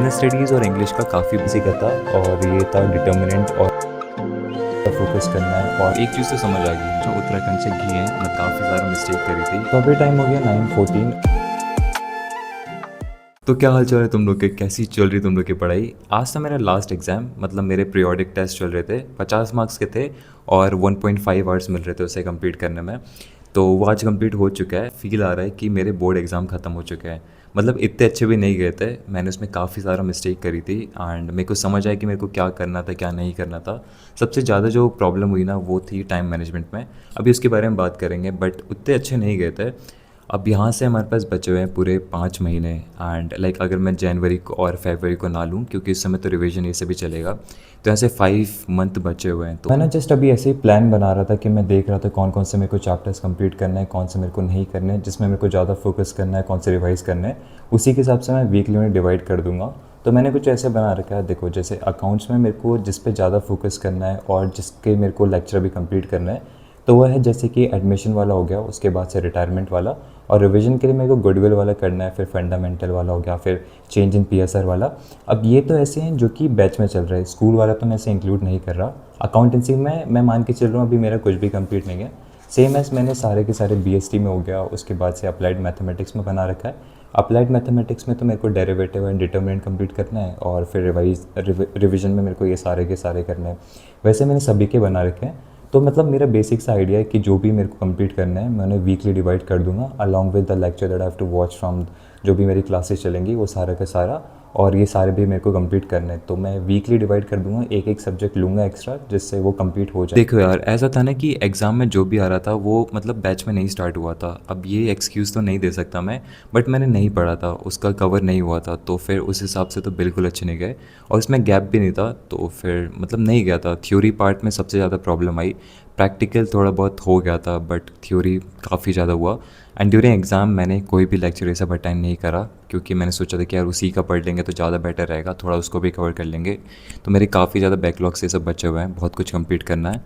Business studies और English का काफ़ी बिजी का था और ये था डिटर्मिनेंट और फोकस करना है। और एक चीज़ तो समझ आ गई, जो उत्तराखंड से घी है मैं काफ़ी सारा मिस्टेक करी थी। तो अभी टाइम हो गया 9:14। तो क्या हाल चाल है तुम लोग के, कैसी चल रही तुम लोग की पढ़ाई? आज था मेरा लास्ट एग्ज़ाम, मतलब मेरे पीरियोडिक टेस्ट चल रहे थे, 50 मार्क्स के थे और 1.5 आवर्स मिल रहे थे उसे कंप्लीट करने में। तो वो आज कंप्लीट हो चुका है। फील आ रहा है कि मेरे बोर्ड एग्ज़ाम ख़त्म हो चुके हैं। मतलब इतने अच्छे भी नहीं गए थे, मैंने उसमें काफ़ी सारा मिस्टेक करी थी एंड मेरे को समझ आया कि मेरे को क्या करना था क्या नहीं करना था। सबसे ज़्यादा जो प्रॉब्लम हुई ना वो थी टाइम मैनेजमेंट में। अभी उसके बारे में बात करेंगे, बट उतने अच्छे नहीं गए थे। अब यहाँ से हमारे पास बचे हुए हैं पूरे 5 महीने एंड लाइक अगर मैं जनवरी को और फरवरी को ना लूँ, क्योंकि इस समय तो रिवीजन ये से भी चलेगा, तो यहाँ से 5 मंथ बचे हुए हैं। तो मैं ना जस्ट अभी ऐसे ही प्लान बना रहा था कि मैं देख रहा था कौन कौन से मेरे को चैप्टर्स कंप्लीट करना है, कौन से मेरे को नहीं करने हैं, जिसमें मेरे को ज़्यादा फोकस करना है, कौन से रिवाइज़ करने हैं। उसी के हिसाब से मैं वीकली में डिवाइड कर दूंगा। तो मैंने कुछ ऐसे बना रखा है, देखो जैसे अकाउंट्स में मेरे को जिस पे ज़्यादा फोकस करना है और जिसके मेरे को लेक्चर भी कंप्लीट करना है, तो वह है जैसे कि एडमिशन वाला हो गया, उसके बाद से रिटायरमेंट वाला, और रिवीजन के लिए मेरे को गुडविल वाला करना है, फिर फंडामेंटल वाला हो गया, फिर चेंज इन पीएसआर वाला। अब ये तो ऐसे हैं जो कि बैच में चल रहे हैं, स्कूल वाला तो मैं ऐसे इंक्लूड नहीं कर रहा। अकाउंटेंसी में मैं मान के चल रहा हूँ अभी मेरा कुछ भी कंप्लीट नहीं है। सेम एज मैंने सारे के सारे बीएसटी में हो गया, उसके बाद से अप्लाइड मैथमेटिक्स में बना रखा है। अप्लाइड मैथमेटिक्स में तो मेरे को डेरिवेटिव एंड डिटरमिनेंट कंप्लीट करना है और फिर रिवीजन में मेरे को ये सारे के सारे करने हैं। वैसे मैंने सभी के बना रखे हैं। तो मतलब मेरा बेसिक सा आइडिया है कि जो भी मेरे को कंप्लीट करना है मैं उन्हें वीकली डिवाइड कर दूंगा along with the lecture that I have to watch from, जो भी मेरी क्लासेस चलेंगी वो सारा का सारा, और ये सारे भी मेरे को कंप्लीट करने हैं। तो मैं वीकली डिवाइड कर दूंगा, एक एक सब्जेक्ट लूँगा एक्स्ट्रा जिससे वो कंप्लीट हो जाए। देखो यार, ऐसा था ना कि एग्ज़ाम में जो भी आ रहा था वो मतलब बैच में नहीं स्टार्ट हुआ था। अब ये एक्सक्यूज़ तो नहीं दे सकता मैं, बट मैंने नहीं पढ़ा था, उसका कवर नहीं हुआ था, तो फिर उस हिसाब से तो बिल्कुल अच्छे नहीं गए। और इसमें गैप भी नहीं था, तो फिर मतलब नहीं गया था। थ्योरी पार्ट में सबसे ज़्यादा प्रॉब्लम आई, प्रैक्टिकल थोड़ा बहुत हो गया था बट थ्योरी काफ़ी ज़्यादा हुआ। एंड ड्यूरिंग एग्ज़ाम मैंने कोई भी लेक्चर ये सब अटेंड नहीं करा, क्योंकि मैंने सोचा था कि यार उसी का पढ़ लेंगे तो ज़्यादा बेटर रहेगा, थोड़ा उसको भी कवर कर लेंगे। तो मेरे काफ़ी ज़्यादा बैकलॉग्स ये सब बचे हुए हैं, बहुत कुछ कंप्लीट करना है।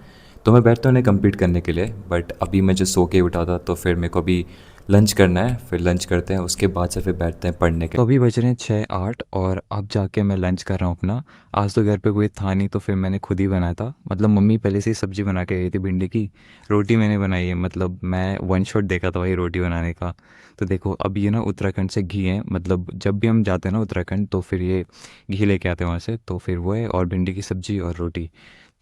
तो मैं बैठता हूँ उन्हें कंप्लीट करने के लिए, बट अभी मैं जो सो के उठा था तो फिर मेरे को अभी लंच करना है, फिर लंच करते हैं, उसके बाद से फिर बैठते हैं पढ़ने के। तो अभी बज रहे हैं 6-8 और अब जाके मैं लंच कर रहा हूँ अपना। आज तो घर पे कोई था नहीं तो फिर मैंने खुद ही बनाया था। मतलब मम्मी पहले से ही सब्ज़ी बना के गई थी भिंडी की, रोटी मैंने बनाई है। मतलब मैं वन शॉट देखा था भाई रोटी बनाने का। तो देखो अब ये ना उत्तराखंड से घी है, मतलब जब भी हम जाते हैं ना उत्तराखंड तो फिर ये घी लेके आते हैं वहाँ से, तो फिर वो है और भिंडी की सब्ज़ी और रोटी।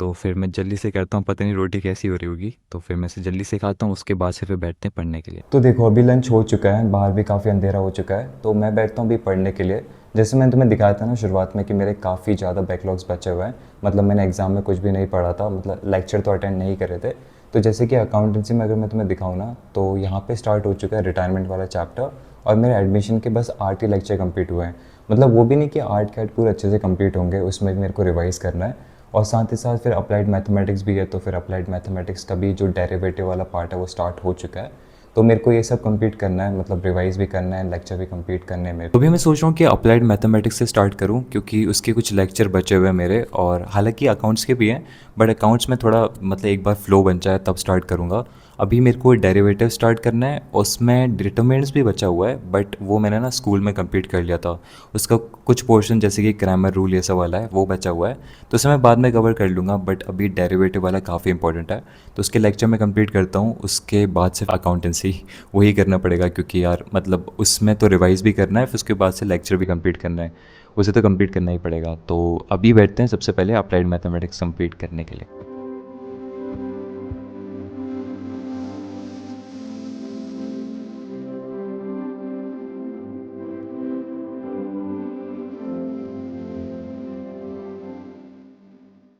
तो फिर मैं जल्दी से करता हूँ, पता नहीं रोटी कैसी हो रही होगी, तो फिर मैं इसे जल्दी से खाता हूँ, उसके बाद से फिर बैठते हैं पढ़ने के लिए। तो देखो अभी लंच हो चुका है, बाहर भी काफ़ी अंधेरा हो चुका है, तो मैं बैठता हूँ अभी पढ़ने के लिए। जैसे मैंने तुम्हें दिखाया था ना शुरुआत में कि मेरे काफ़ी ज़्यादा बैकलॉग्स बचे हुए हैं। मतलब मैंने एग्ज़ाम में कुछ भी नहीं पढ़ा था, मतलब लेक्चर तो अटेंड नहीं करे थे। तो जैसे कि अकाउंटेंसी में अगर मैं तुम्हें दिखाऊँ ना, तो यहाँ पे स्टार्ट हो चुका है रिटायरमेंट वाला चैप्टर, और मेरे एडमिशन के बस 8 ही लेक्चर कंप्लीट हुए हैं। मतलब वो भी नहीं कि 8 के 8 पूरे अच्छे से कंप्लीट होंगे, उसमें भी मेरे को रिवाइज़ करना है। और साथ ही साथ फिर अप्लाइड मैथमेटिक्स भी है, तो फिर अप्लाइड मैथमेटिक्स का भी जो डेरिवेटिव वाला पार्ट है वो स्टार्ट हो चुका है। तो मेरे को ये सब कंप्लीट करना है, मतलब रिवाइज भी करना है, लेक्चर भी कंप्लीट करने हैं मेरे को। तो भी मैं सोच रहा हूँ कि अप्लाइड मैथमेटिक्स से स्टार्ट करूँ, क्योंकि उसके कुछ लेक्चर बचे हुए हैं मेरे, और हालांकि अकाउंट्स के भी हैं, बट अकाउंट्स में थोड़ा मतलब एक बार फ्लो बन जाए तब स्टार्ट करूँगा। अभी मेरे को डेरिवेटिव स्टार्ट करना है, उसमें डिटरमिनेंट्स भी बचा हुआ है, बट वो मैंने ना स्कूल में कंप्लीट कर लिया था। उसका कुछ पोर्शन जैसे कि ग्रामर रूल ये सब वाला है वो बचा हुआ है, तो उसे मैं बाद में कवर कर लूँगा। बट अभी डेरिवेटिव वाला काफ़ी इंपॉर्टेंट है, तो उसके लेक्चर में कंप्लीट करता हूँ, उसके बाद से अकाउंटेंसी वही करना पड़ेगा, क्योंकि यार मतलब उसमें तो रिवाइज़ भी करना है, फिर उसके बाद से लेक्चर भी कंप्लीट करना है, उसे तो कंप्लीट करना ही पड़ेगा। तो अभी बैठते हैं सबसे पहले अप्लाइड मैथमेटिक्स कंप्लीट करने के लिए।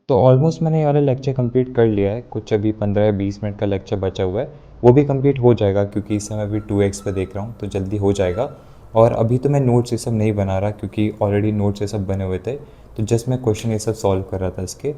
तो ऑलमोस्ट मैंने ये वाला लेक्चर कंप्लीट कर लिया है, कुछ अभी 15 या 20 मिनट का लेक्चर बचा हुआ है, वो भी कंप्लीट हो जाएगा, क्योंकि इस समय अभी 2x पे देख रहा हूँ तो जल्दी हो जाएगा। और अभी तो मैं नोट्स ये सब नहीं बना रहा, क्योंकि ऑलरेडी नोट्स ये सब बने हुए थे, तो जस्ट मैं क्वेश्चन ये सब सॉल्व कर रहा था इसके।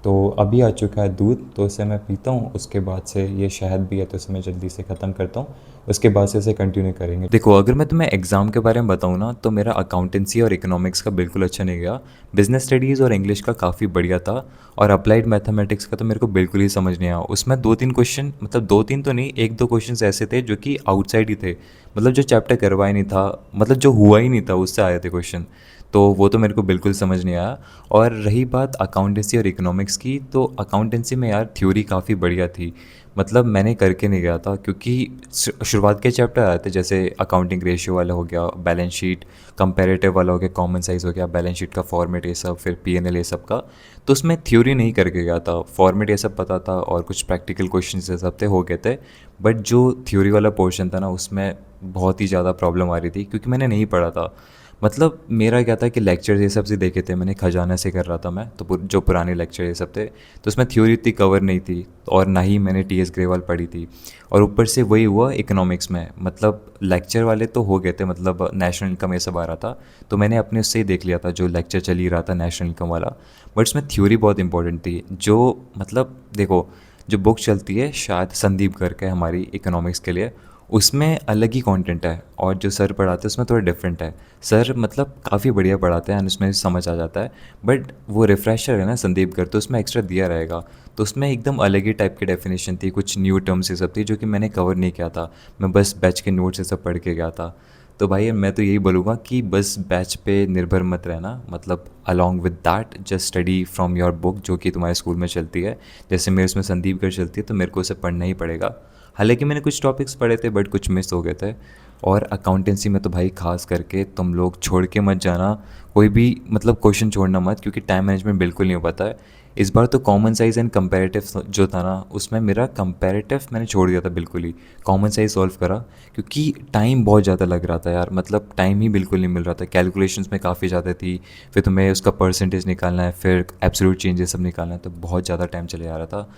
तो अभी आ चुका है दूध, तो इसे मैं पीता हूँ, उसके बाद से ये शहद भी है तो इसे मैं जल्दी से ख़त्म करता हूँ, उसके बाद से इसे कंटिन्यू करेंगे। देखो अगर मैं तुम्हें एग्ज़ाम के बारे में बताऊँ ना, तो मेरा अकाउंटेंसी और इकोनॉमिक्स का बिल्कुल अच्छा नहीं गया। बिजनेस स्टडीज़ और इंग्लिश का काफ़ी बढ़िया था, और अप्लाइड मैथमेटिक्स का तो मेरे को बिल्कुल ही समझ नहीं आया। उसमें 2-3 क्वेश्चन, मतलब 2-3 तो नहीं, 1-2 क्वेश्चन ऐसे थे जो कि आउटसाइड ही थे, मतलब जो चैप्टर करवाया नहीं था, मतलब जो हुआ ही नहीं था उससे आए थे क्वेश्चन। तो वो तो मेरे को बिल्कुल समझ नहीं आया। और रही बात अकाउंटेंसी और इकोनॉमिक्स की, तो अकाउंटेंसी में यार थ्योरी काफ़ी बढ़िया थी। मतलब मैंने करके नहीं गया था क्योंकि शुरुआत के चैप्टर आए थे, जैसे अकाउंटिंग रेशियो वाला हो गया, बैलेंस शीट कंपैरेटिव वाला हो गया, कॉमन साइज़ हो गया, बैलेंस शीट का फॉर्मेट ये सब, फिर पीएनएल ये सब का। तो उसमें थ्योरी नहीं करके गया था, फॉर्मेट ये सब पता था और कुछ प्रैक्टिकल क्वेश्चन ये सब थे, हो गए थे। बट जो थ्योरी वाला पोर्शन था ना, उसमें बहुत ही ज़्यादा प्रॉब्लम आ रही थी क्योंकि मैंने नहीं पढ़ा था। मतलब मेरा क्या था कि लेक्चर्स ये सब से देखे थे मैंने, खजाना से कर रहा था मैं, तो जो पुराने लेक्चर ये सब थे, तो उसमें थ्योरी इतनी कवर नहीं थी और ना ही मैंने टीएस ग्रेवाल पढ़ी थी। और ऊपर से वही हुआ इकोनॉमिक्स में, मतलब लेक्चर वाले तो हो गए थे, मतलब नेशनल इनकम ये सब आ रहा था, तो मैंने अपने उससे ही देख लिया था जो लेक्चर चल ही रहा था नेशनल इनकम वाला। बट उसमें थ्योरी बहुत इंपॉर्टेंट थी, जो मतलब देखो, जो बुक चलती है शायद संदीप करके हमारी इकोनॉमिक्स के लिए, उसमें अलग ही कंटेंट है और जो सर पढ़ाते हैं उसमें थोड़ा डिफरेंट है। सर मतलब काफ़ी बढ़िया पढ़ाते हैं, उसमें समझ आ जाता है। बट वो रिफ्रेशर है ना संदीप कर, तो उसमें एक्स्ट्रा दिया रहेगा, तो उसमें एकदम अलग ही टाइप की डेफिनेशन थी, कुछ न्यू टर्म्स ये सब थी जो कि मैंने कवर नहीं किया था। मैं बस बैच के नोट्स ये सब पढ़ के गया था। तो भाई मैं तो यही बोलूँगा कि बस बैच पे निर्भर मत रहना, मतलब along with that just study from your book जो कि तुम्हारे स्कूल में चलती है। जैसे मेरे उसमें संदीप कर चलती है तो मेरे को उसे पढ़ना ही पड़ेगा। हालांकि मैंने कुछ टॉपिक्स पढ़े थे बट कुछ मिस हो गए थे। और अकाउंटेंसी में तो भाई खास करके तुम लोग छोड़ के मत जाना, कोई भी मतलब क्वेश्चन छोड़ना मत, क्योंकि टाइम मैनेजमेंट बिल्कुल नहीं हो पाता है। इस बार तो कॉमन साइज़ एंड कंपैरेटिव जो था ना, उसमें मेरा कंपैरेटिव मैंने छोड़ दिया था बिल्कुल ही, कॉमन साइज़ सॉल्व करा क्योंकि टाइम बहुत ज़्यादा लग रहा था यार, मतलब टाइम ही बिल्कुल नहीं मिल रहा था, कैलकुलेशंस में काफ़ी ज़्यादा थी, फिर तुम्हें उसका परसेंटेज निकालना है, फिर एब्सोल्यूट चेंज ये सब निकालना है, तो बहुत ज़्यादा टाइम चले जा रहा था।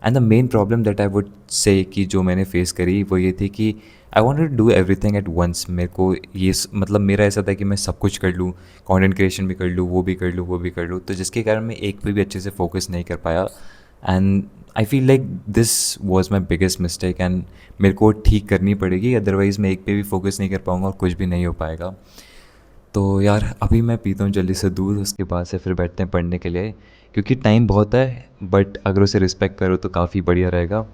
And the main problem that I would say कि जो मैंने फेस करी वो ये थी कि I wanted to do everything at once. मेरे को ये मतलब मेरा ऐसा था कि मैं सब कुछ कर लूँ, कंटेंट क्रिएशन भी कर लूँ, वो भी कर लूँ, वो भी कर लूँ, तो जिसके कारण मैं एक पे भी अच्छे से फोकस नहीं कर पाया। And I feel like this was my biggest mistake and मेरे को ठीक करनी पड़ेगी, अदरवाइज़ मैं एक पे भी फोकस नहीं कर पाऊँगा और कुछ भी नहीं हो पाएगा। तो यार अभी मैं पीता हूँ जल्दी से दूध, उसके बाद से फिर बैठते हैं पढ़ने के लिए, क्योंकि टाइम बहुत है, बट अगर उसे रिस्पेक्ट करो तो काफ़ी बढ़िया रहेगा।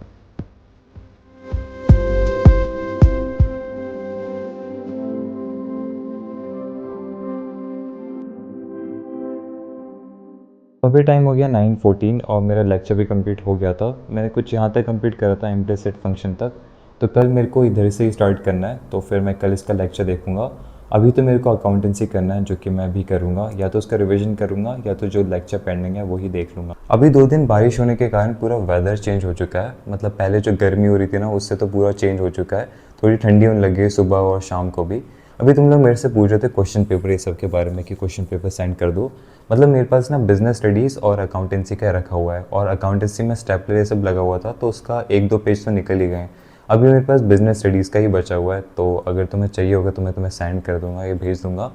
अभी टाइम हो गया 9:14 और मेरा लेक्चर भी कंप्लीट हो गया था। मैंने कुछ यहाँ तक कंप्लीट करा था इम्प्लिसिट फंक्शन तक। तो कल मेरे को इधर से ही स्टार्ट करना है, तो फिर मैं कल इसका लेक्चर देखूँगा। अभी तो मेरे को अकाउंटेंसी करना है जो कि मैं भी करूँगा, या तो उसका रिवीजन करूँगा या तो जो लेक्चर पेंडिंग है वही देख लूँगा। अभी 2 दिन बारिश होने के कारण पूरा वेदर चेंज हो चुका है, मतलब पहले जो गर्मी हो रही थी ना उससे तो पूरा चेंज हो चुका है, थोड़ी ठंडी होने लगी है सुबह और शाम को भी। अभी तुम लोग मेरे से पूछ रहे थे क्वेश्चन पेपर ये सब के बारे में कि क्वेश्चन पेपर सेंड कर दो। मतलब मेरे पास ना बिजनेस स्टडीज़ और अकाउंटेंसी का रखा हुआ है, और अकाउंटेंसी में स्टेपलर ये सब लगा हुआ था तो उसका 1-2 पेज तो निकल ही गए। अभी मेरे पास बिजनेस स्टडीज़ का ही बचा हुआ है, तो अगर तुम्हें चाहिए होगा तो मैं तुम्हें सेंड कर दूंगा, ये भेज दूंगा।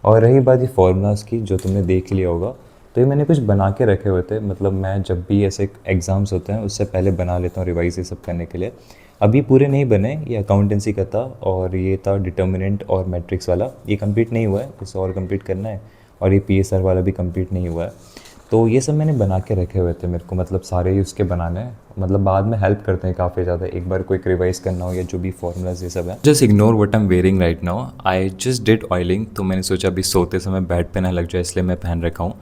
और रही बात ये फार्मूलाज़ की जो तुमने देख लिया होगा, तो ये मैंने कुछ बना के रखे हुए थे, मतलब मैं जब भी ऐसे एग्ज़ाम्स होते हैं उससे पहले बना लेता हूँ रिवाइज ये सब करने के लिए। अभी पूरे नहीं बने, ये अकाउंटेंसी का था और ये था डिटर्मिनेंट और मैट्रिक्स वाला, ये कंप्लीट नहीं हुआ है, इसे और कंप्लीट करना है। और ये पीएसआर वाला भी कंप्लीट नहीं हुआ है। तो ये सब मैंने बना के रखे हुए थे, मेरे को मतलब सारे ही उसके बनाने हैं, मतलब बाद में हेल्प करते हैं काफ़ी ज़्यादा, एक बार कोई रिवाइज करना हो या जो भी फॉर्मूलाज ये सब है। Just ignore what I am wearing right now, I just did oiling, तो मैंने सोचा अभी सोते समय बेड पे ना लग जाए इसलिए मैं पहन रखा हूँ।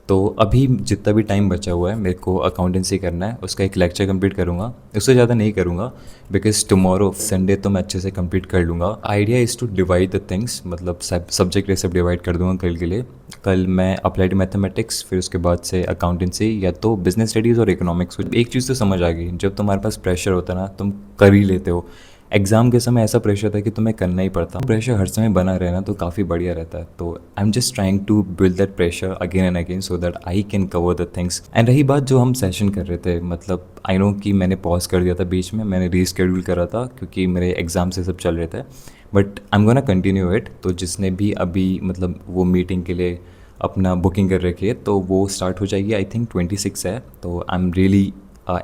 तो अभी जितना भी टाइम बचा हुआ है मेरे को अकाउंटेंसी करना है, उसका एक लेक्चर कंप्लीट करूँगा, उससे ज़्यादा नहीं करूँगा बिकॉज टुमारो संडे तो मैं अच्छे से कंप्लीट कर लूँगा। Idea is to divide the things, मतलब सब्जेक्ट ये सब डिवाइड कर दूँगा कल के लिए। कल मैं अप्लाइड मैथमेटिक्स, फिर उसके बाद से अकाउंटेंसी या तो बिजनेस स्टडीज़ और इकोनॉमिक्स। एक चीज़ तो समझ आ गई, जब तुम्हारे पास प्रेशर होता है ना तुम कर ही लेते हो। एग्ज़ाम के समय ऐसा प्रेशर था कि तुम्हें करना ही पड़ता, प्रेशर हर समय बना रहना तो काफ़ी बढ़िया रहता है। तो I am just trying to build that pressure again and again so that I can cover the things. And रही बात जो हम सेशन कर रहे थे, मतलब आई नो कि मैंने पॉज कर दिया था बीच में, मैंने रीस्केड्यूल करा था क्योंकि मेरे एग्ज़ाम से सब चल रहे थे, but I am gonna continue it. तो जिसने भी अभी मतलब वो मीटिंग के लिए अपना बुकिंग कर रखी है तो वो स्टार्ट हो जाएगी, आई थिंक 26 है, तो I am really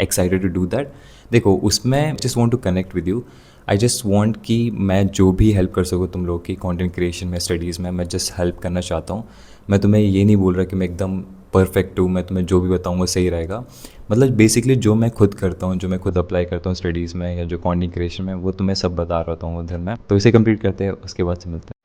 excited to do that. देखो उसमें just want to connect with you, I just want कि मैं जो भी हेल्प कर सकूँ तुम लोग की कंटेंट क्रिएशन में, स्टडीज़ में, मैं जस्ट हेल्प करना चाहता हूँ। मैं तुम्हें ये नहीं बोल रहा कि मैं एकदम परफेक्ट हूँ, मैं तुम्हें जो भी बताऊँगा सही रहेगा। मतलब बेसिकली जो मैं खुद करता हूँ, जो मैं खुद अप्लाई करता हूँ स्टडीज़ में या जो कंटेंट क्रिएशन में, वो तुम्हें सब बता रहा हूँ उधर मैं। तो इसे कंप्लीट करते हैं, उसके बाद से मिलते हैं।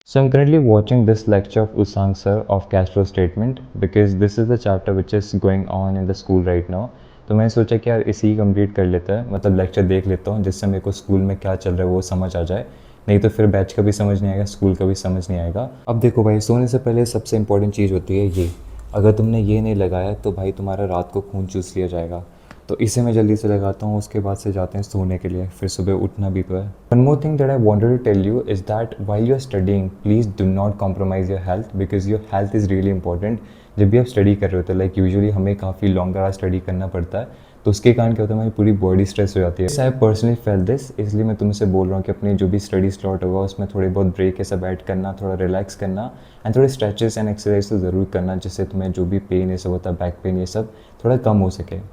So I'm currently watching this lecture of Usang sir of cash flow statement because this is the chapter which is going on in the school right now. तो मैंने सोचा कि यार इसी कंप्लीट कर लेता है, मतलब लेक्चर देख लेता हूँ जिससे मेरे को स्कूल में क्या चल रहा है वो समझ आ जाए, नहीं तो फिर बैच का भी समझ नहीं आएगा, स्कूल का भी समझ नहीं आएगा। अब देखो भाई, सोने से पहले सबसे इंपॉर्टेंट चीज़ होती है ये, अगर तुमने ये नहीं लगाया तो भाई तुम्हारा रात को खून चूस लिया जाएगा। तो इसे मैं जल्दी से लगाता हूँ, उसके बाद से जाते हैं सोने के लिए, फिर सुबह उठना भी तो है। One more thing that I wanted to tell you is that while you are studying please do not compromise your health because your health is really important. जब भी आप स्टडी कर रहे होते हैं, लाइक यूजुअली हमें काफ़ी लॉन्गर आवर स्टडी करना पड़ता है, तो उसके कारण क्या होता है, हमारी पूरी बॉडी स्ट्रेस हो जाती है। आई पर्सनली फेल दिस, इसलिए मैं तुमसे बोल रहा हूँ कि अपनी जो भी स्टडी स्लॉट होगा उसमें थोड़े बहुत ब्रेक ये सब ऐड करना, थोड़ा रिलैक्स करना एंड थोड़े स्ट्रेचेस एंड एक्सरसाइज तो ज़रूर करना, जिससे तुम्हें जो भी पेन ये सब होता है, बैक पेन ये सब थोड़ा कम हो सके।